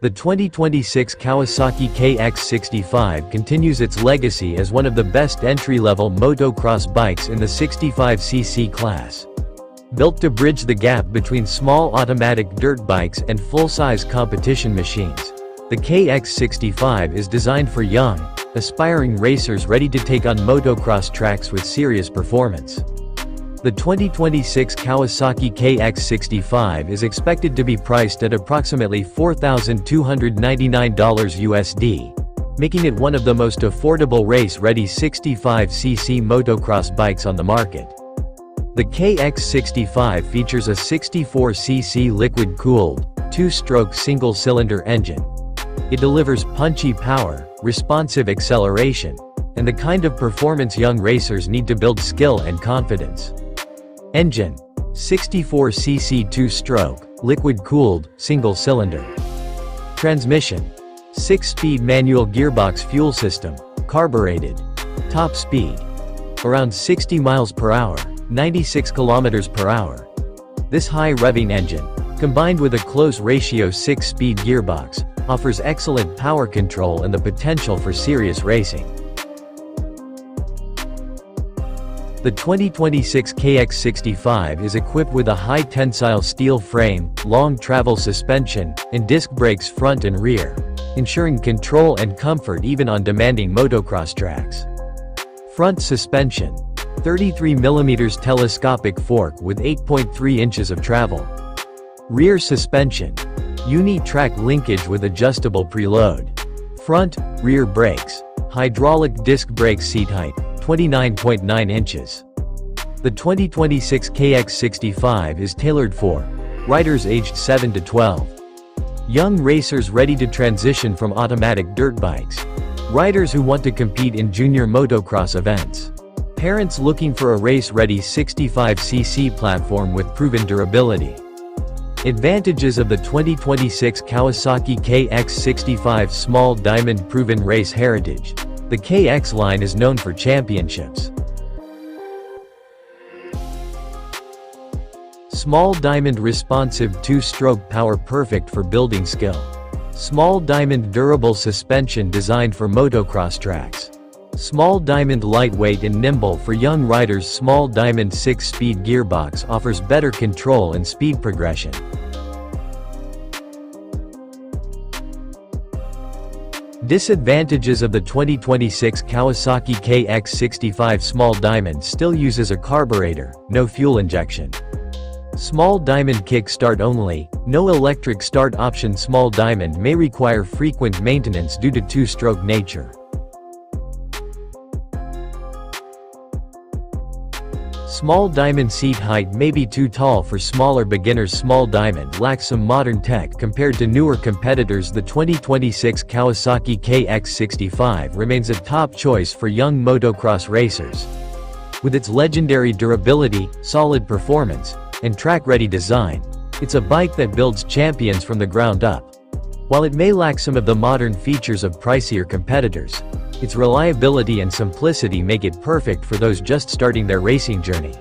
The 2026 Kawasaki KX65 continues its legacy as one of the best entry-level motocross bikes in the 65cc class. Built to bridge the gap between small automatic dirt bikes and full-size competition machines, the KX65 is designed for young, aspiring racers ready to take on motocross tracks with serious performance. The 2026 Kawasaki KX65 is expected to be priced at approximately $4,299 USD, making it one of the most affordable race-ready 65cc motocross bikes on the market. The KX65 features a 64cc liquid-cooled, two-stroke single-cylinder engine. It delivers punchy power, responsive acceleration, and the kind of performance young racers need to build skill and confidence. Engine: 64cc two-stroke, liquid-cooled, single-cylinder. Transmission: 6-speed manual gearbox. Fuel system: carbureted. Top speed: around 60 miles per hour, 96 kilometers per hour. This high-revving engine, combined with a close ratio 6-speed gearbox, offers excellent power control and the potential for serious racing. The 2026 KX65 is equipped with a high-tensile steel frame, long travel suspension, and disc brakes front and rear, ensuring control and comfort even on demanding motocross tracks. Front suspension: 33mm telescopic fork with 8.3 inches of travel. Rear suspension: uni-track linkage with adjustable preload. Front, rear brakes: hydraulic disc brake. Seat height: 29.9 inches. The 2026 KX65 is tailored for riders aged 7 to 12, young racers ready to transition from automatic dirt bikes, riders who want to compete in junior motocross events, parents looking for a race-ready 65cc platform with proven durability. Advantages of the 2026 Kawasaki KX65: small diamond. Proven race heritage. The KX line is known for championships. Small diamond. Responsive two-stroke power. Perfect for building skill. Small diamond. Durable suspension designed for motocross tracks. Small diamond. Lightweight and nimble for young riders. Small diamond 6-speed gearbox offers better control and speed progression. Disadvantages of the 2026 Kawasaki KX65: small diamond still uses a carburetor, no fuel injection. Small diamond kick-start only, no electric start option. Small diamond may require frequent maintenance due to two-stroke nature. Small diamond seat height may be too tall for smaller beginners. Small diamond lacks some modern tech compared to newer competitors. The 2026 Kawasaki KX65 remains a top choice for young motocross racers. With its legendary durability, solid performance, and track-ready design, it's a bike that builds champions from the ground up. While it may lack some of the modern features of pricier competitors, its reliability and simplicity make it perfect for those just starting their racing journey.